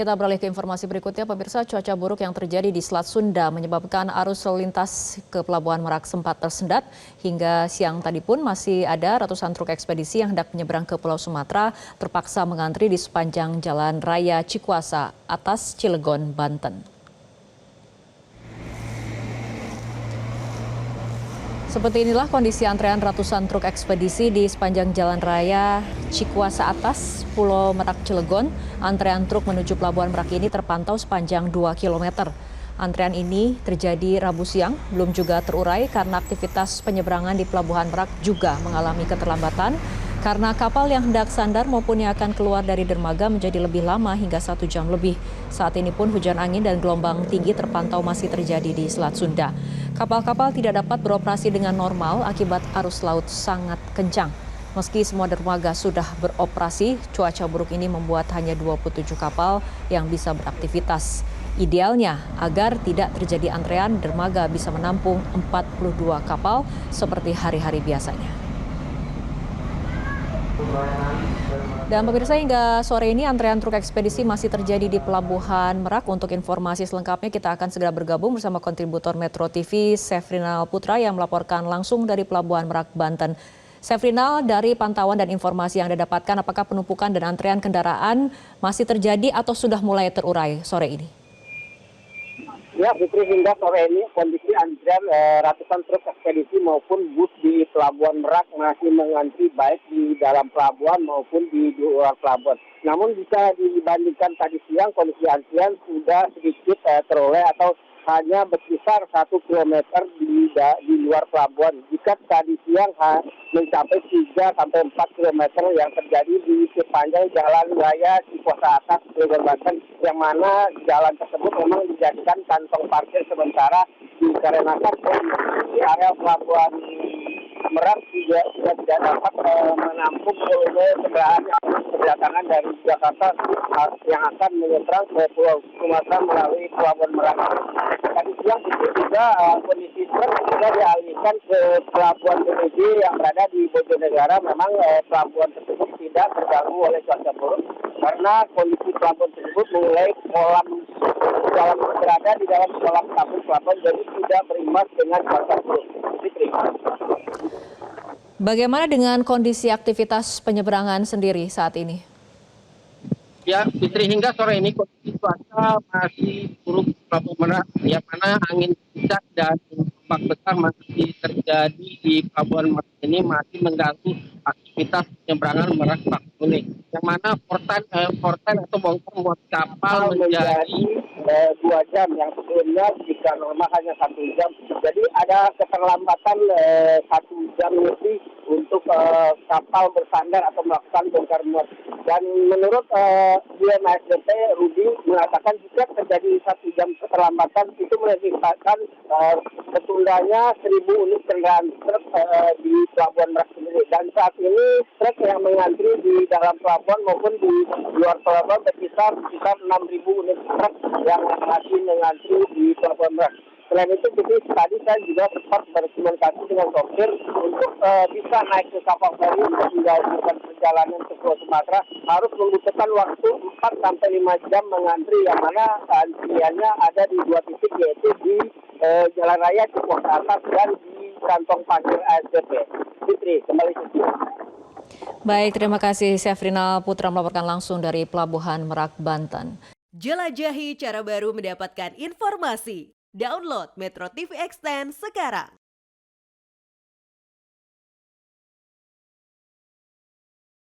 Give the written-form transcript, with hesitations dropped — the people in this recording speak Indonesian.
Kita beralih ke informasi berikutnya, pemirsa. Cuaca buruk yang terjadi di Selat Sunda menyebabkan arus lalu lintas ke Pelabuhan Merak sempat tersendat. Hingga siang tadi pun masih ada ratusan truk ekspedisi yang hendak menyeberang ke Pulau Sumatera terpaksa mengantri di sepanjang Jalan Raya Cikuasa atas Cilegon, Banten. Seperti inilah kondisi antrean ratusan truk ekspedisi di sepanjang Jalan Raya Cikuasa Atas, Pulau Merak, Cilegon. Antrean truk menuju Pelabuhan Merak ini terpantau sepanjang 2 km. Antrean ini terjadi Rabu siang, belum juga terurai karena aktivitas penyeberangan di Pelabuhan Merak juga mengalami keterlambatan karena kapal yang hendak sandar maupun yang akan keluar dari dermaga menjadi lebih lama hingga 1 jam lebih. Saat ini pun hujan angin dan gelombang tinggi terpantau masih terjadi di Selat Sunda. Kapal-kapal tidak dapat beroperasi dengan normal akibat arus laut sangat kencang. Meski semua dermaga sudah beroperasi, cuaca buruk ini membuat hanya 27 kapal yang bisa beraktivitas. Idealnya, agar tidak terjadi antrean, dermaga bisa menampung 42 kapal seperti hari-hari biasanya. Dan pemirsa, hingga sore ini antrean truk ekspedisi masih terjadi di Pelabuhan Merak. Untuk informasi selengkapnya kita akan segera bergabung bersama kontributor Metro TV Sefrinal Putra yang melaporkan langsung dari Pelabuhan Merak, Banten. Sefrinal, dari pantauan dan informasi yang Anda dapatkan, apakah penumpukan dan antrean kendaraan masih terjadi atau sudah mulai terurai sore ini? Ya, Fitri, hingga sore ini kondisi antrian ratusan truk ekspedisi maupun bus di Pelabuhan Merak masih mengantri baik di dalam pelabuhan maupun di luar pelabuhan. Namun jika dibandingkan tadi siang, kondisi antrian sudah sedikit teroleh atau hanya berkisar 1 kilometer di luar pelabuhan. Jika tadi siang mencapai 3 sampai 4 kilometer yang terjadi di sepanjang Jalan Raya Cikuasa Atas, Cilegon, Banten, yang mana jalan tersebut memang dijadikan kantong parkir sementara dikarenakan di area Pelabuhan Merak juga tidak dapat menampung volume kendaraan yang berdatangan dari Jakarta yang akan menyeberang ke Pulau Sumatera melalui Pelabuhan Merak. Tadi siang itu juga kondisi truk sudah dialihkan ke Pelabuhan BPJ yang berada di Bojonegara. Memang pelabuhan tersebut tidak terganggu oleh cuaca buruk karena kondisi pelabuhan tersebut mulai berada di dalam kolam tabung pelabuhan, jadi tidak berimbas dengan cuaca buruk. Fitri. Bagaimana dengan kondisi aktivitas penyeberangan sendiri saat ini? Ya, Fitri, hingga sore ini kondisi cuaca masih buruk di Pelabuhan Merak, yang mana angin kencang dan ombak besar masih terjadi di Pelabuhan Merak ini, masih mengganggu aktivitas penyeberangan Merak Bakahuni. Yang mana portan atau bongkar muat kapal menjadi 2 jam, yang sebelumnya jika normal hanya 1 jam. Jadi ada keterlambatan 1 jam lebih untuk kapal bersandar atau melakukan bongkar muat. Dan menurut Dirjen ASDP Rudi mengatakan jika terjadi 1 jam keterlambatan itu mengakibatkan tertundanya 1.000 unit kendaraan truk di Pelabuhan Merak sendiri. Dan saat ini truk yang mengantri di dalam pelabuhan maupun di luar pelabuhan berkisar 6.000 unit truk yang masih mengantri di Pelabuhan Merak. Selain itu, tadi saya juga sempat berkomunikasi dengan sopir untuk bisa naik ke kapal feri untuk menjalankan perjalanan ke Pulau Sumatera, harus membutuhkan waktu 4 sampai 5 jam mengantri, yang mana antriannya ada di 2 titik, yaitu di Jalan Raya Cikuasa Atas dan di kantong parkir ASDP. Fitri, kembali ke sini. Baik, terima kasih Sefrinal Putra melaporkan langsung dari Pelabuhan Merak, Banten. Jelajahi cara baru mendapatkan informasi. Download Metro TV Extend sekarang.